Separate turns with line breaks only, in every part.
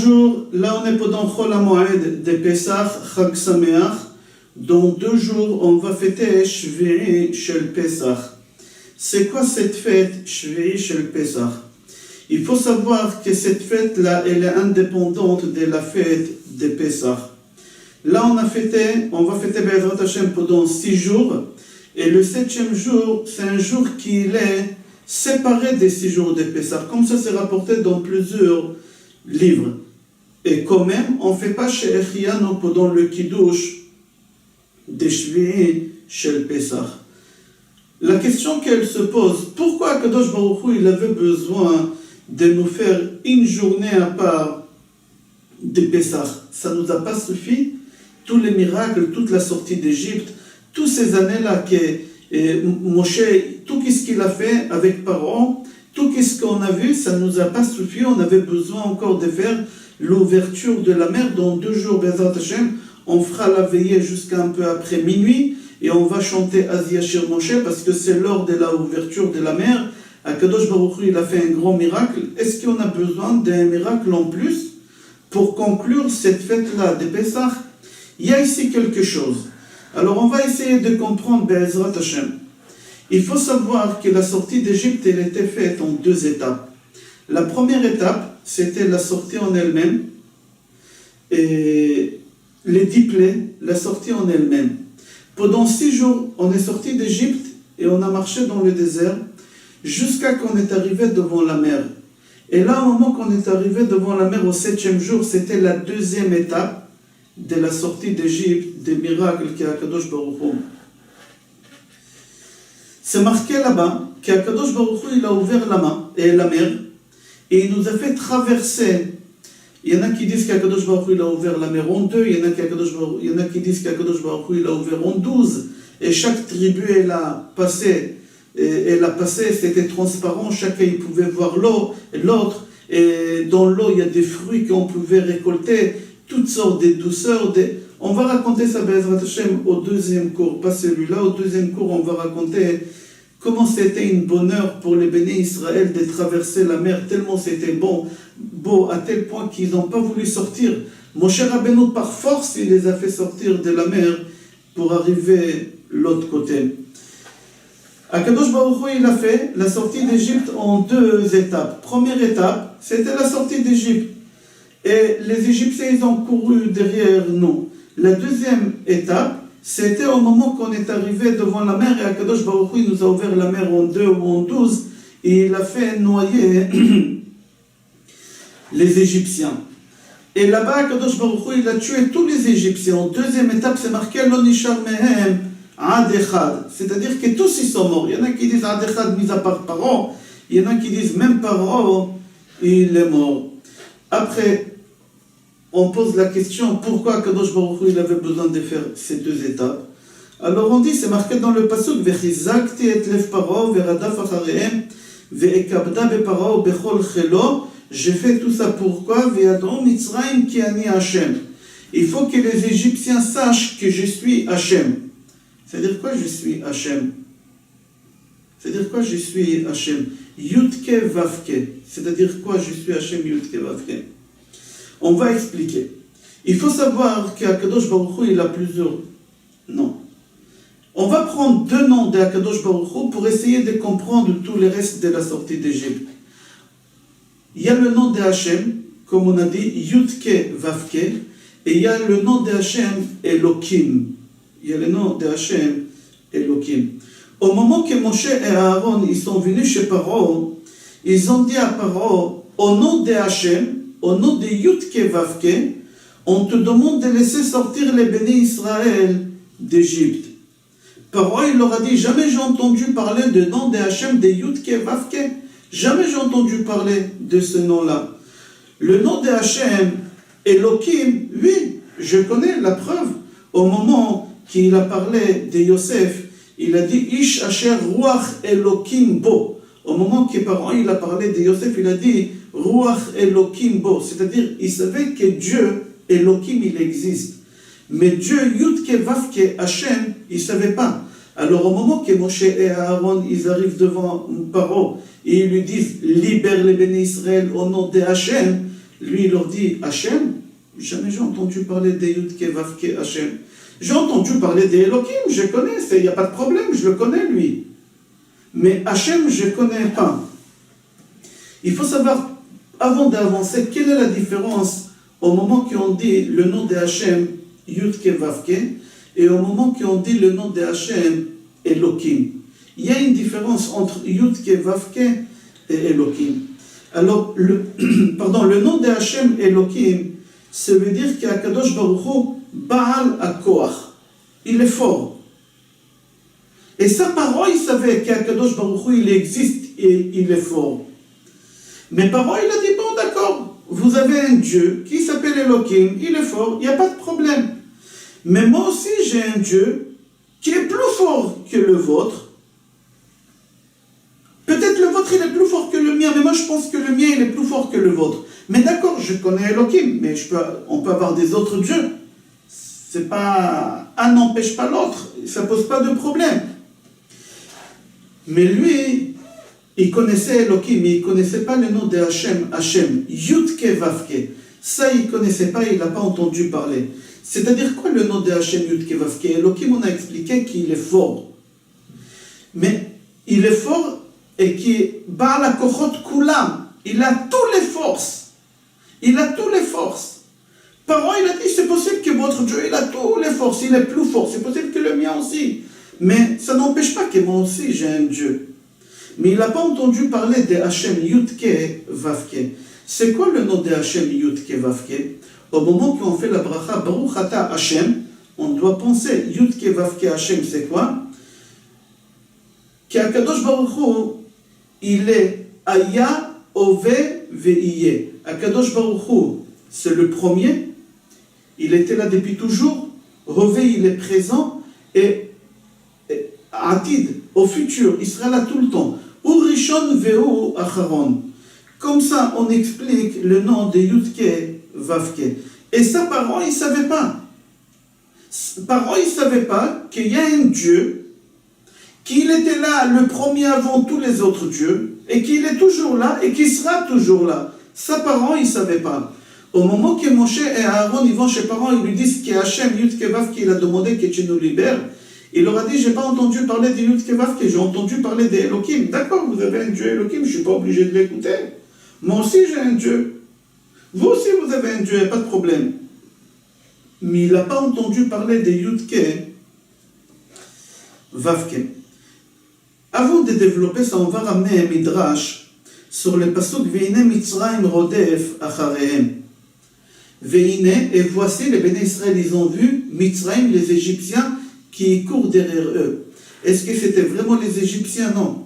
Bonjour, là on est pendant Chol HaMoed de Pesach, Chag Sameach. Dans 2 jours, on va fêter Shvi'i Shel Pesach. C'est quoi cette fête, Shvi'i Shel Pesach? Il faut savoir que cette fête-là, elle est indépendante de la fête de Pesach. Là, on va fêter Be'ezrat Hashem pendant 6 jours. Et le 7e jour, c'est un jour qui est séparé des 6 jours de Pesach. Comme ça, c'est rapporté dans plusieurs livres. Et quand même, on ne fait pas chez Echiano pendant le Kiddush de Shvi'i Shel Pesach. La question qu'elle se pose, pourquoi Kadosh Baruch Hu, il avait besoin de nous faire une journée à part de Pesach? Ça ne nous a pas suffi? Tous les miracles, toute la sortie d'Égypte, toutes ces années-là que Moshe, tout ce qu'il a fait avec Paro, tout ce qu'on a vu, ça ne nous a pas suffi. On avait besoin encore de faire l'ouverture de la mer. Dans 2 jours, Be'ezrat Hashem, on fera la veillée jusqu'à un peu après minuit et on va chanter Az Yashir Moshe parce que c'est l'heure de l'ouverture de la mer. Akadosh Baruch Hu, il a fait un grand miracle. Est-ce qu'on a besoin d'un miracle en plus pour conclure cette fête-là de Pesach? Il y a ici quelque chose. Alors on va essayer de comprendre Be'ezrat Hashem. Il faut savoir que la sortie d'Égypte, elle était faite en 2 étapes. La première étape, c'était la sortie en elle-même. Et les 10 plaies, la sortie en elle-même. Pendant 6 jours, on est sorti d'Égypte et on a marché dans le désert jusqu'à qu'on est arrivé devant la mer. Et là, au moment qu'on est arrivé devant la mer au 7e jour, c'était la 2e étape de la sortie d'Égypte, des miracles qu'Akadosh Baruch Hu. C'est marqué là-bas qu'Akadosh Baruch Hu, il a ouvert la mer et il nous a fait traverser. Il y en a qui disent qu'Akadosh Baruch Hu, il a ouvert la mer en 2, il y en a qui disent qu'Akadosh Baruch Hu, il a ouvert en 12, et chaque tribu, elle a passé, c'était transparent, chacun il pouvait voir l'eau, l'autre, et dans l'eau, il y a des fruits qu'on pouvait récolter, toutes sortes de douceurs. On va raconter ça, Be'ezrat Hashem, au 2e cours, pas celui-là, au 2e cours, on va raconter comment c'était une bonheur pour les bénis Israël de traverser la mer, tellement c'était beau, à tel point qu'ils n'ont pas voulu sortir. Moshe Rabbeinu, par force, il les a fait sortir de la mer pour arriver de l'autre côté. Akadosh Baruch Hu, il a fait la sortie d'Égypte en 2 étapes. Première étape, c'était la sortie d'Égypte. Et les Égyptiens, ils ont couru derrière nous. La 2e étape, c'était au moment qu'on est arrivé devant la mer et Akadosh Baruch Hu, il nous a ouvert la mer en 2 ou en 12 et il a fait noyer les Égyptiens. Et là-bas, Akadosh Baruch Hu, il a tué tous les Égyptiens. En 2e étape, c'est marqué Lo nishar mehem ad echad. C'est-à-dire que tous ils sont morts. Il y en a qui disent ad echad, mis à part Paro. Il y en a qui disent même Paro, il est mort. Après, on pose la question, pourquoi Kadosh Baruch Hu, il avait besoin de faire ces 2 étapes? Alors on dit, c'est marqué dans le pasuk, Vechizakti et lev Paro, veradaf acharehem, ve'ekabda beparo bechol chelo. J'ai fait tout ça pourquoi? Ve'adron Mitzrayim ki ani Hashem. Il faut que les Égyptiens sachent que je suis Hashem. C'est-à-dire quoi je suis Hashem? C'est-à-dire quoi je suis Hashem? Yudke Vavke. C'est-à-dire quoi je suis Hashem Yudke Vavke? On va expliquer. Il faut savoir qu'Akadosh Baruch Hu, il a plusieurs noms. On va prendre 2 noms d'Akadosh Baruch Hu pour essayer de comprendre tout le reste de la sortie d'Égypte. Il y a le nom de Hashem, comme on a dit, Yudke Vavke, et il y a le nom de Hashem, Elohim. Il y a le nom de Hashem, Elohim. Au moment que Moshe et Aaron, ils sont venus chez Paro, ils ont dit à Paro, au nom de Hashem, au nom de Yudke Vavke, on te demande de laisser sortir les bénis Israël d'Égypte. Paro, il leur a dit, jamais j'ai entendu parler du nom de Hashem, de Yudke Vavke. Jamais j'ai entendu parler de ce nom-là. Le nom de Hashem, Elohim, oui, je connais la preuve. Au moment qu'il a parlé de Yosef, il a dit, Ish Asher Ruach Elohim Bo. Au moment que Paro, il a parlé de Yosef, il a dit, Ruach Elohim Bo, c'est-à-dire il savait que Dieu, Elohim, il existe. Mais Dieu, Yudke Vavke, Hashem, il ne savait pas. Alors au moment que Moshe et Aaron, ils arrivent devant Paro, et ils lui disent, libère les bénis Israël au nom de Hashem, Lui, il leur dit Hachem. Jamais j'ai entendu parler des Yudke Vavke Hachem. J'ai entendu parler des Elohim, je connais, il n'y a pas de problème, je le connais lui. Mais Hachem, je ne connais pas. Il faut savoir, avant d'avancer, quelle est la différence au moment qu'on dit le nom de Hachem, Yudke Vavke, et au moment qu'on dit le nom de Hachem, Elohim. Il y a une différence entre Yudke Vavke et Elohim. Alors, le nom de Hachem, Elohim, ça veut dire qu'Akadosh Baruch Hu, Baal HaKoach, il est fort. Et sa parole, il savait qu'Akadosh Baruch Hu, il existe et il est fort. Mais Paro, il a dit, bon d'accord, vous avez un Dieu qui s'appelle Elohim, il est fort, il n'y a pas de problème. Mais moi aussi, j'ai un Dieu qui est plus fort que le vôtre. Peut-être le vôtre, il est plus fort que le mien, mais moi, je pense que le mien, il est plus fort que le vôtre. Mais d'accord, je connais Elohim, mais on peut avoir des autres dieux. C'est pas... Un n'empêche pas l'autre, ça pose pas de problème. Mais lui, il connaissait Elohim, mais il ne connaissait pas le nom de Hachem, Hachem, Yudke Vavke. Ça, il ne connaissait pas, il n'a pas entendu parler. C'est-à-dire quoi le nom de Hachem, Yudke Vavke? Elohim, on a expliqué qu'il est fort. Mais il est fort et qui Baal HaKochot Kulam. Il a toutes les forces. Il a toutes les forces. Paro, il a dit, c'est possible que votre Dieu, il a toutes les forces, il est plus fort. C'est possible que le mien aussi. Mais ça n'empêche pas que moi aussi, j'ai un Dieu. Mais il n'a pas entendu parler de Hachem Yudke Vavke. C'est quoi le nom de Hachem Yudke Vavke? Au moment qu'on fait la bracha Baruch Ata Hachem, on doit penser Yudke Vavke Hachem, c'est quoi? Qu'Akadosh Baruch Hu, il est Aya Ove Ve'iye. Akadosh Baruch Hu, c'est le premier, il était là depuis toujours, Ove, il est présent, et Atid, au futur, il sera là tout le temps. Urishon Ve'u Acharon. Comme ça, on explique le nom de Yudke Vavke. Et ça, Paro, il ne savait pas. Paro, il ne savait pas qu'il y a un Dieu, qu'il était là le premier avant tous les autres dieux, et qu'il est toujours là, et qu'il sera toujours là. Ça, Paro, il ne savait pas. Au moment que Moshe et Aaron ils vont chez Paro, ils lui disent que Hachem Yudke Vavke, il a demandé que tu nous libères. Il leur a dit, j'ai pas entendu parler de Yudke Vavke, j'ai entendu parler d'Elohim. D'accord, vous avez un Dieu Elohim, je ne suis pas obligé de l'écouter. Moi aussi, j'ai un Dieu. Vous aussi, vous avez un Dieu, il n'y a pas de problème. Mais il n'a pas entendu parler de Yudke Vavke. Avant de développer ça, on va ramener un midrash sur le pasuk Veine Mitzrayim Rodef Acharehem. Veine, et voici les Béné Israël, ils ont vu Mitzrayim, les Égyptiens, qui courent derrière eux. Est-ce que c'était vraiment les Égyptiens? Non.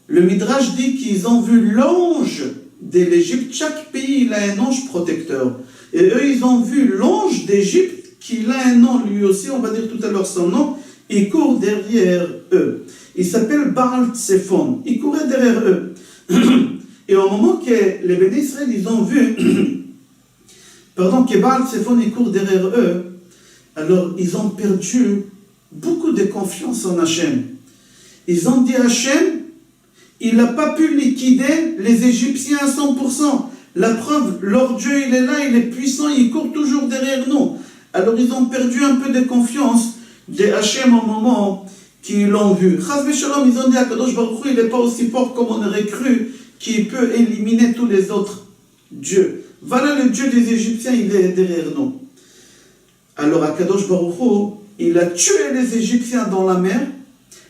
Le midrash dit qu'ils ont vu l'ange de l'Égypte. Chaque pays, il a un ange protecteur. Et eux, ils ont vu l'ange d'Égypte, qui a un nom lui aussi, on va dire tout à l'heure son nom, il court derrière eux. Il s'appelle Baal Tsephon. Il courait derrière eux. Et au moment que les Béné Israël, ils ont vu, que Baal Tsephon, il court derrière eux, alors ils ont perdu beaucoup de confiance en Hachem. Ils ont dit Hachem, il n'a pas pu liquider les Égyptiens à 100%. La preuve, leur Dieu, il est là, il est puissant, il court toujours derrière nous. Alors ils ont perdu un peu de confiance de Hachem au moment qu'ils l'ont vu. Chas v'shalom, ils ont dit à Kadosh Baruch Hu, il n'est pas aussi fort comme on aurait cru, qu'il peut éliminer tous les autres dieux. Voilà le Dieu des Égyptiens, il est derrière nous. Alors Akadosh Baruch Hu, il a tué les Égyptiens dans la mer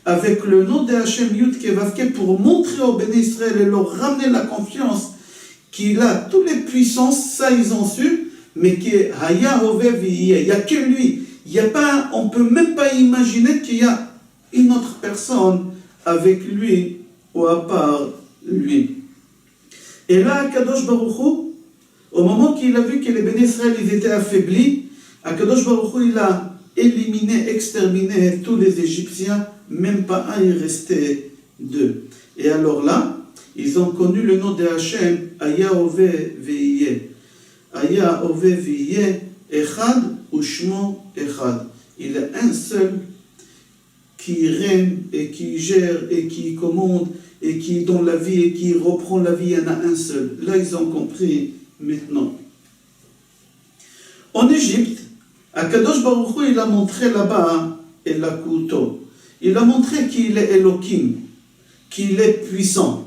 avec le nom de Hachem Yudke Vavke pour montrer aux Béné Israël et leur ramener la confiance qu'il a toutes les puissances, ça ils ont su, mais que Haya Hovev, il n'y a que lui. Il y a pas, on ne peut même pas imaginer qu'il y a une autre personne avec lui ou à part lui. Et là, Akadosh Baruch Hu, au moment qu'il a vu que les Béné Israël ils étaient affaiblis, Akadosh Baruch Hu, il a éliminé, exterminé tous les Égyptiens, même pas un, il restait deux. Et alors là, ils ont connu le nom de Hachem, Aya Ove Ve'iye. Aya Ove Ve'iye, Echad Ushmo Echad. Il est un seul qui règne et qui gère et qui commande et qui donne la vie et qui reprend la vie, il y en a un seul. Là, ils ont compris maintenant. En Égypte, Akadosh Baruch Hu, il a montré là-bas, et la Kouto, il a montré qu'il est Elohim, qu'il est puissant.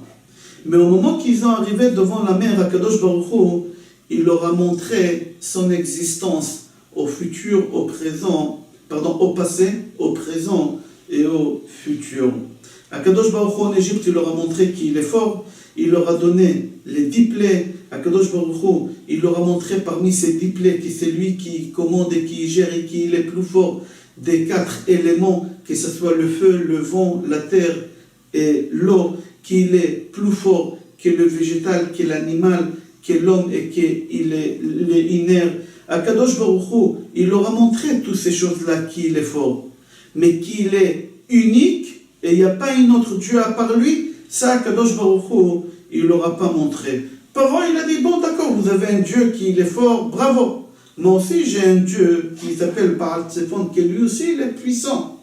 Mais au moment qu'ils ont arrivé devant la mer, Akadosh Baruch Hu, il leur a montré son existence au futur, au présent, au passé, au présent et au futur. Akadosh Baruch Hu en Égypte, il leur a montré qu'il est fort, il leur a donné les 10 plaies. Akadosh Baruch Hu, il leur a montré parmi ces 10 plaies que c'est lui qui commande et qui gère et qui est le plus fort des 4 éléments, que ce soit le feu, le vent, la terre et l'eau, qu'il est plus fort que le végétal, que l'animal, que l'homme et qu'il est inerte. Akadosh Baruch Hu, il leur a montré toutes ces choses-là qu'il est fort, mais qu'il est unique et il n'y a pas un autre Dieu à part lui. Ça, Akadosh Baruch Hu, il ne leur a pas montré. Parent, il a dit, bon d'accord, vous avez un Dieu qui est fort, bravo. Moi aussi, j'ai un Dieu qui s'appelle Baal Tsephon, qui lui aussi, il est puissant.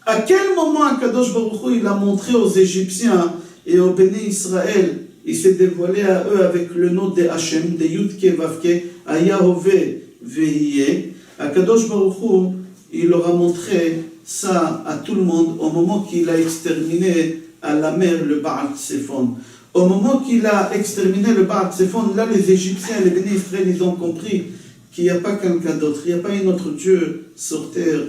À quel moment Akadosh Baruch Hu, il a montré aux Égyptiens et aux Béné Israël, il s'est dévoilé à eux avec le nom de Hachem, de Yudke Vavke, à Yahové Vehiye. Akadosh Baruch Hu, il leur a montré ça à tout le monde au moment qu'il a exterminé à la mer le Baal Tsephon. Au moment qu'il a exterminé le Baal Tsephon, là les Égyptiens et les Béné Israël, ils ont compris qu'il n'y a pas quelqu'un d'autre, il n'y a pas un autre Dieu sur terre,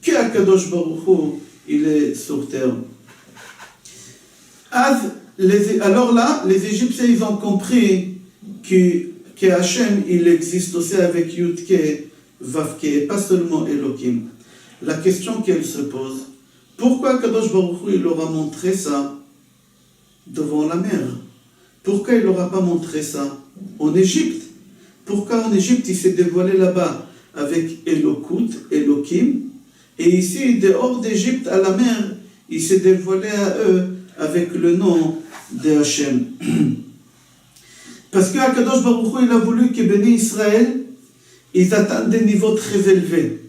que Akadosh Baruch Hu, il est sur terre. Alors là, les Égyptiens, ils ont compris que Hachem, il existe aussi avec Yudke, Vavke, et pas seulement Elohim. La question qu'elle se pose, pourquoi Kadosh Baruch Hu, il leur a montré ça devant la mer? Pourquoi il ne leur a pas montré ça en Égypte? Pourquoi en Égypte, il s'est dévoilé là-bas avec Elokut, Elohim, et ici, dehors d'Égypte, à la mer, il s'est dévoilé à eux avec le nom de Hachem. Parce que Akadosh Baruch Hu, il a voulu que Béné Israël, ils atteignent des niveaux très élevés.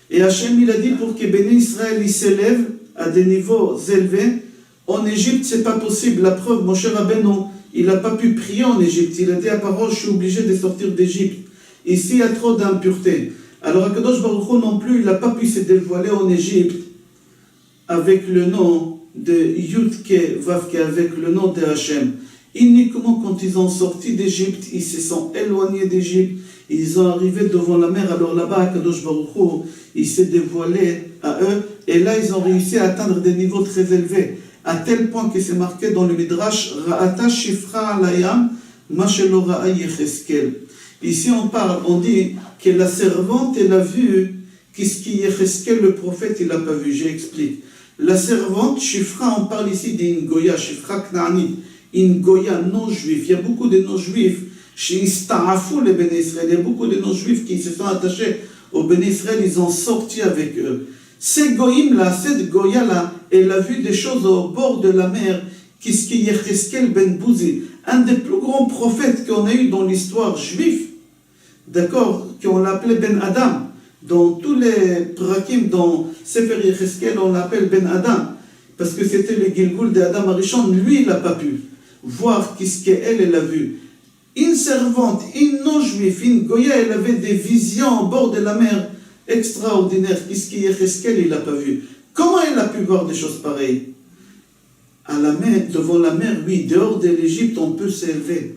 Et Hachem, il a dit pour que Béné Israël, il s'élève à des niveaux élevés. En Égypte, c'est pas possible. La preuve, Moshe Rabbeinu, il n'a pas pu prier en Égypte. Il a dit à parole, je suis obligé de sortir d'Égypte. Ici, il y a trop d'impureté. Alors Akadosh Baruch Hu non plus, il n'a pas pu se dévoiler en Égypte avec le nom de Yudke Vavke, avec le nom de Hachem. Uniquement quand ils ont sorti d'Égypte, ils se sont éloignés d'Égypte, ils ont arrivé devant la mer. Alors là-bas, Akadosh Baruch Hu, il s'est dévoilé à eux, et là ils ont réussi à atteindre des niveaux très élevés, à tel point que c'est marqué dans le Midrash, Ra'ata Shifra Alayam, Mashelo Ra'a Yecheskel. Ici on dit que la servante, elle a vu qu'est-ce qui Yecheskel, le prophète, il n'a pas vu. J'explique. La servante, Shifra, on parle ici d'une Goya, Shifra Kna'anit, une Goya non-juif. Il y a beaucoup de non-juifs chez Ista'afou, les Béné Israël. Il y a beaucoup de non-juifs qui se sont attachés aux Béné Israël, ils ont sorti avec eux. Ces Goïm-là, cette Goya-là, elle a vu des choses au bord de la mer, qu'est-ce qui Yecheskel ben Bouzi, un des plus grands prophètes qu'on a eu dans l'histoire juive, d'accord, qu'on l'appelait Ben Adam. Dans tous les prakim, dans Sefer Yecheskel, on l'appelle Ben Adam, parce que c'était le Gilgul d'Adam Arishon. Lui, il n'a pas pu voir qu'est-ce qu'elle a vu. Une servante, une non-juive, une Goya, elle avait des visions au bord de la mer extraordinaires. Qu'est-ce que Yecheskel, il n'a pas vu? Comment elle a pu voir des choses pareilles? À la mer, devant la mer, oui, dehors de l'Égypte, on peut s'élever.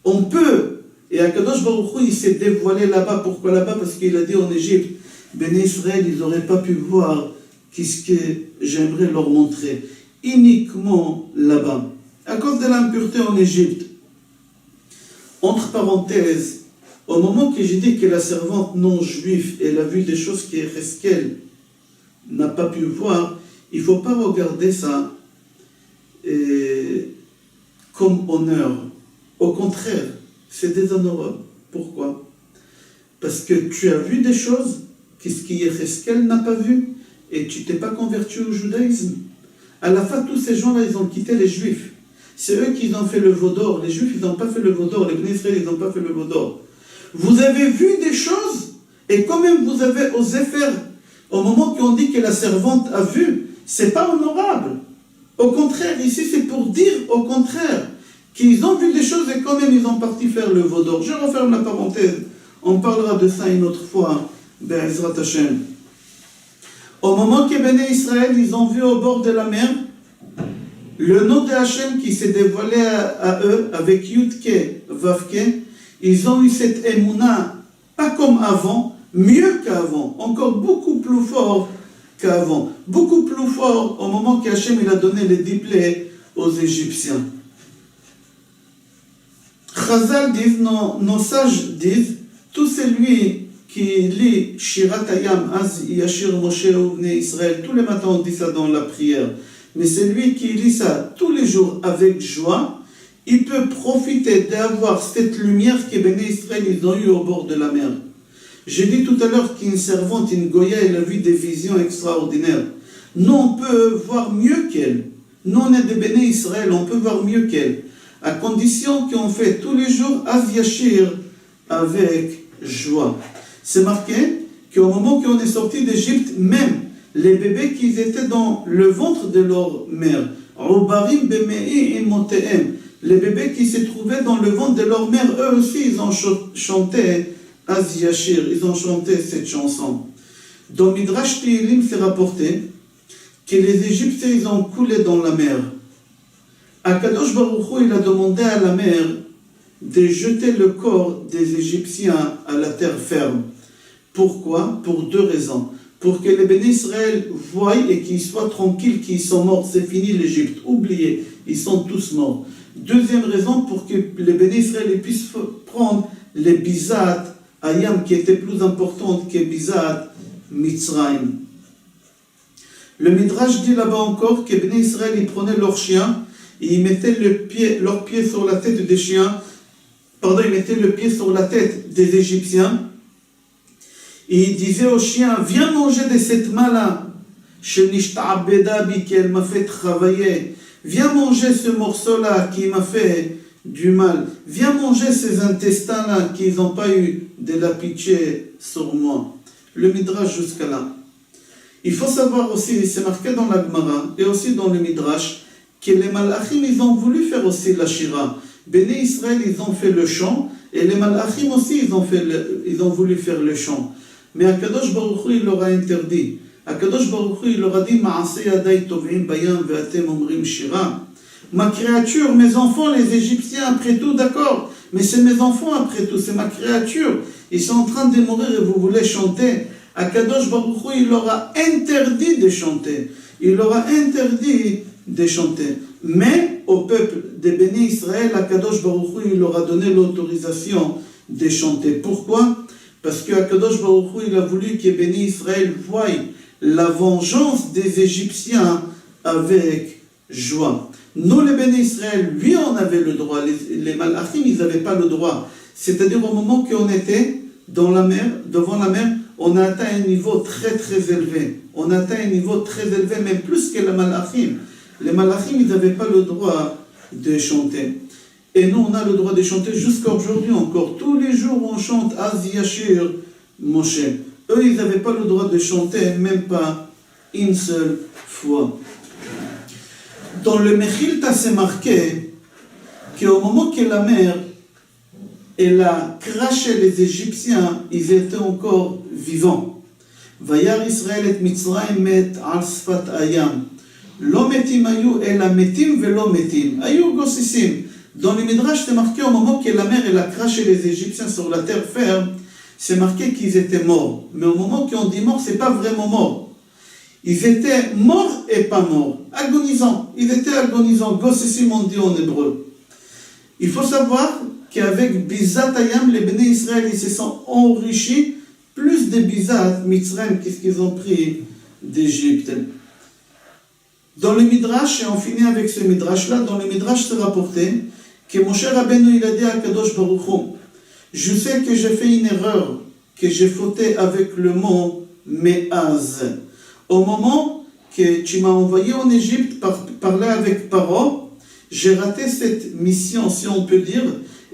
On peut. Et Akadosh Baruch Hu, il s'est dévoilé là-bas. Pourquoi là-bas? Parce qu'il a dit en Égypte, Béné Israël, ils n'auraient pas pu voir qu'est-ce que j'aimerais leur montrer. Uniquement là-bas. À cause de l'impureté en Égypte. Entre parenthèses, au moment que j'ai dit que la servante non-juive, elle a vu des choses qu'Yecheskel n'a pas pu voir, il ne faut pas regarder ça comme honneur. Au contraire, c'est déshonorable. Pourquoi? Parce que tu as vu des choses qu'est-ce que Yecheskel n'a pas vu et tu t'es pas converti au judaïsme. À la fin, tous ces gens-là, ils ont quitté les juifs. C'est eux qui ont fait le veau d'or. Les juifs, ils n'ont pas fait le veau d'or. Les Béné Israël, ils n'ont pas fait le veau d'or. Vous avez vu des choses et quand même vous avez osé faire. Au moment qu'on dit que la servante a vu, c'est pas honorable. Au contraire, ici, c'est pour dire au contraire qu'ils ont vu des choses et quand même ils ont parti faire le veau d'or. Je referme la parenthèse, on parlera de ça une autre fois, Be'ezrat Hashem. Au moment que Béné Israël, ils ont vu au bord de la mer, le nom de Hachem qui s'est dévoilé à eux avec Yudke, Vavke, ils ont eu cette émouna, pas comme avant, mieux qu'avant, encore beaucoup plus fort qu'avant, beaucoup plus fort au moment qu'Hachem il a donné les 10 plaies aux Égyptiens. Chazal disent, nos sages disent, tout celui qui lit Shirat Hayam, Az Yashir Moshe Uvnei Israël, tous les matins on dit ça dans la prière, mais celui qui lit ça tous les jours avec joie, il peut profiter d'avoir cette lumière que Béné Israël ils ont eue au bord de la mer. J'ai dit tout à l'heure qu'une servante, une Goya, elle a vu des visions extraordinaires. Nous, on peut voir mieux qu'elle. Nous, on est des Béné Israël, on peut voir mieux qu'elle. À condition qu'on fait tous les jours Az Yashir avec joie. C'est marqué qu'au moment qu'on est sorti d'Égypte, même les bébés qui étaient dans le ventre de leur mère, Ubarim Bemei Imotehem, les bébés qui se trouvaient dans le ventre de leur mère, eux aussi, ils ont chanté Az Yashir, ils ont chanté cette chanson. Dans Midrash Tehillim, c'est rapporté que les Égyptiens, ils ont coulé dans la mer. Akadosh Baruch Hu, il a demandé à la mer de jeter le corps des Égyptiens à la terre ferme. Pourquoi? Pour 2 raisons. Pour que les Béné Israël voient et qu'ils soient tranquilles qu'ils sont morts. C'est fini l'Égypte. Oubliez, ils sont tous morts. Deuxième raison, pour que les Béné Israël puissent prendre les Bizat Ayam qui étaient plus importantes que Bizat Mitzrayim. Le Midrash dit là-bas encore que Béné Israël ils prenaient leurs chiens et ils mettaient leurs pieds sur la tête des chiens. Pardon, ils mettaient le pied sur la tête des Égyptiens. Et il disait au chien, viens manger de cette main-là, qu'elle m'a fait travailler. Viens manger ce morceau-là qui m'a fait du mal. Viens manger ces intestins-là qui n'ont pas eu de la pitié sur moi. Le Midrash jusqu'à là. Il faut savoir aussi, c'est marqué dans la Gemara et aussi dans le Midrash, que les Malachim, ils ont voulu faire aussi la Shira. Béné Israël, ils ont fait le chant, et les Malachim aussi, ils ont voulu faire le chant. Mais Akadosh Baruch Hu, il leur a interdit. Akadosh Baruch Hu, il leur a dit, Ma'aseh yaday tov'im bayam ve'atem omrim shira. Ma créature, mes enfants, les Égyptiens, après tout, d'accord, mais c'est mes enfants après tout, c'est ma créature. Ils sont en train de mourir et vous voulez chanter. Akadosh Baruch Hu, il leur a interdit de chanter. Il leur a interdit de chanter. Mais au peuple de Béné Israël, Akadosh Baruch Hu, il leur a donné l'autorisation de chanter. Pourquoi? Parce que Akadosh Baruch Hu, il a voulu que Béné Israël voie la vengeance des Égyptiens avec joie. Nous, les Béné Israël, lui, on avait le droit. Les Malachim, ils n'avaient pas le droit. C'est-à-dire au moment qu'on était dans la mer, devant la mer, on a atteint un niveau très très élevé. On a atteint un niveau très élevé, même plus que les Malachim. Les Malachim, ils n'avaient pas le droit de chanter. Et nous, on a le droit de chanter jusqu'à aujourd'hui encore. Tous les jours, on chante Az Yashir Moshe. Eux, ils n'avaient pas le droit de chanter, même pas une seule fois. Dans le Mechilta, c'est marqué qu'au moment que la mer elle a craché les Égyptiens, ils étaient encore vivants. Vayar Israël et Mitzrayim met al sfat ayam. Lo metim ayu ela metim velo metim. Ayu gossisim. Dans le Midrash, c'est marqué au moment que la mer elle a craché les Égyptiens sur la terre ferme, c'est marqué qu'ils étaient morts. Mais au moment qu'on dit mort, c'est pas vraiment mort. Ils étaient morts et pas morts, agonisants. Ils étaient agonisants. Gossisim on dit en hébreu. Il faut savoir qu'avec Bizat Ayam, les Béné Israël, ils se sont enrichis plus de Bizat Mitzrayim qu'est-ce qu'ils ont pris d'Égypte. Dans le Midrash, et on finit avec ce Midrash-là, dans le Midrash, c'est rapporté que Moshe Rabbeinu, il a dit à Kadosh Baruch Hu, je sais que j'ai fait une erreur, que j'ai fauté avec le mot Me'az. Au moment que tu m'as envoyé en Égypte parler avec Paro, j'ai raté cette mission, si on peut dire,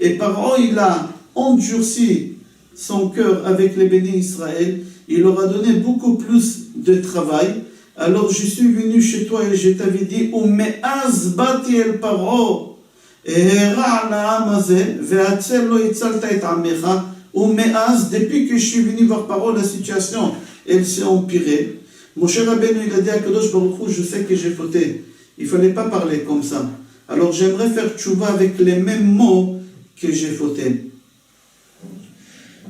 et Paro, il a endurci son cœur avec les Béné Israël, il leur a donné beaucoup plus de travail. Alors je suis venu chez toi et je t'avais dit, Me'az bati el Paro, הרע לעם הזה, והצל לא הצלת את עמך, ומאז, depuis que je suis venu voir parole, la situation, elle s'est empirée. Moshe Rabbeinu, il a dit à Kadosh Baruch Hu, je sais que j'ai fauté. Il ne fallait pas parler comme ça. Alors j'aimerais faire tchouva avec les mêmes mots que j'ai fauté.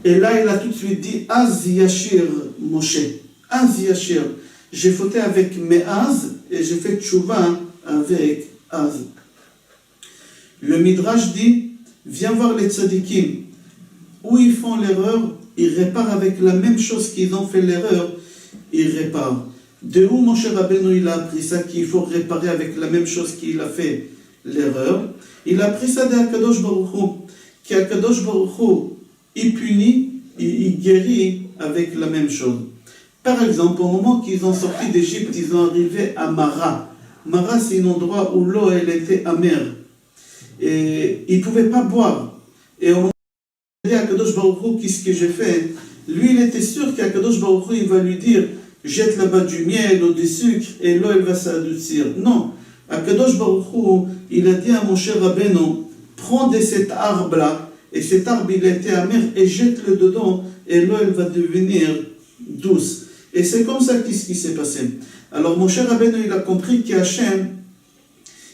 Et là, il a tout de suite dit, Az Yashir Moshe. Az Yashir. J'ai fauté avec Me'az et j'ai fait tchouva avec Az. Le Midrash dit, viens voir les tzadikim. Où ils font l'erreur, ils réparent avec la même chose qu'ils ont fait l'erreur, ils réparent. De où Moshe Rabbeinu il a appris ça, qu'il faut réparer avec la même chose qu'il a fait l'erreur? Il a appris ça d'Akadosh Baruch Hu, qu'Akadosh Baruch Hu, il punit, il guérit avec la même chose. Par exemple, au moment qu'ils ont sorti d'Égypte, ils ont arrivé à Mara. Mara, c'est un endroit où l'eau, elle était amère. Et ils ne pouvaient pas boire. Et au moment où il a dit à Akadosh Baruch Hu, qu'est-ce que j'ai fait? Lui, il était sûr qu'Akadosh Baruch Hu, il va lui dire, jette là-bas du miel ou du sucre et l'eau, elle va s'adoucir. Non. Akadosh Baruch Hu, il a dit à Moshe Rabbeinu, prends de cet arbre-là, et cet arbre, il était amer, et jette-le dedans, et l'eau, elle va devenir douce. Et c'est comme ça qu'est-ce qui s'est passé. Alors Moshe Rabbeinu, il a compris qu'Hachem,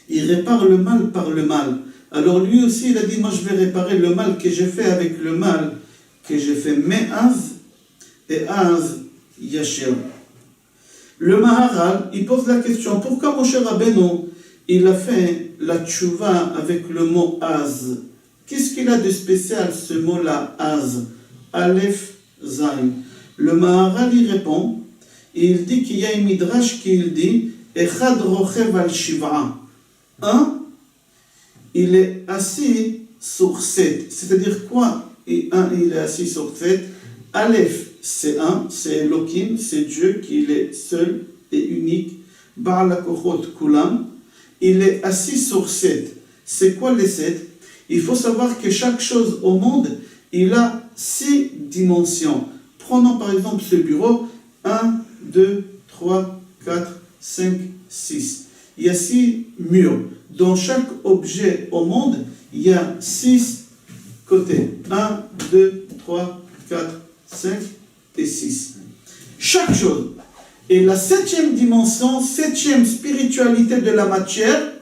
il répare le mal par le mal. Alors lui aussi, il a dit, moi je vais réparer le mal que j'ai fait avec le mal que j'ai fait. Me'az et Az Yashir. Le Maharal, il pose la question, pourquoi Moshe Rabbeinu, il a fait la tchouva avec le mot Az? Qu'est-ce qu'il a de spécial ce mot-là, Az? Aleph Zayn. Le Maharal y répond, et il dit qu'il y a un midrash qui dit, Echad rochev al shiv'a. Un, il est assis sur 7. C'est-à-dire quoi? Et un, il est assis sur 7. Aleph, c'est un, c'est Elohim, c'est Dieu qui est seul et unique. Ba'al hakochot kulam. Il est assis sur 7. C'est quoi les 7? Il faut savoir que chaque chose au monde, il a 6 dimensions. Prenons par exemple ce bureau. 1, 2, 3, 4, 5, 6. Il y a 6 murs. Dans chaque objet au monde, il y a 6 côtés. 1, 2, 3, 4, 5 et 6. Chaque chose. Et la 7e dimension, 7e spiritualité de la matière,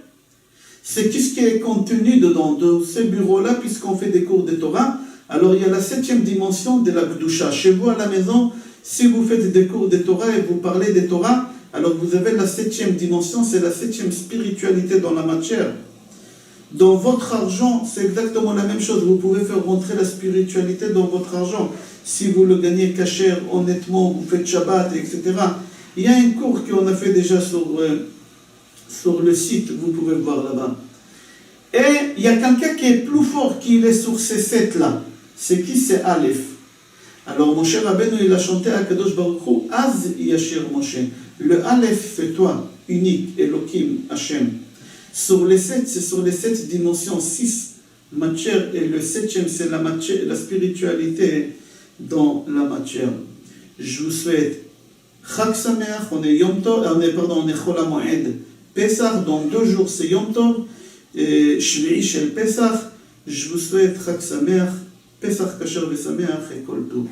c'est ce qui est contenu dedans, dans ce bureau-là, puisqu'on fait des cours de Torah. Alors il y a la 7e dimension de la Gdusha. Chez vous à la maison, si vous faites des cours de Torah et vous parlez de Torah, alors vous avez la 7e dimension, c'est la 7e spiritualité dans la matière. Dans votre argent, c'est exactement la même chose. Vous pouvez faire rentrer la spiritualité dans votre argent. Si vous le gagnez caché, honnêtement, vous faites Shabbat, etc. Il y a un cours qu'on a fait déjà sur le site, vous pouvez voir là-bas. Et il y a quelqu'un qui est plus fort qu'il est sur ces 7-là. C'est qui? C'est Aleph. Alors Moshe Rabbeinu, il a chanté à Kadosh Baruch Hu, Az Yashir Moshe. Le Aleph, c'est toi, unique, Elohim, Hashem. Sur les 7, c'est sur les 7 dimensions, 6 matières, et le 7e, c'est la matière, la spiritualité dans la matière. Je vous souhaite Chag Sameach, on est Chol HaMoed Pesach, dans 2 jours c'est Yom Tov, et Shvi'i Shel Pesach. Je vous souhaite Chag Sameach, Pesach Kasher V'Sameach et Kol Tov.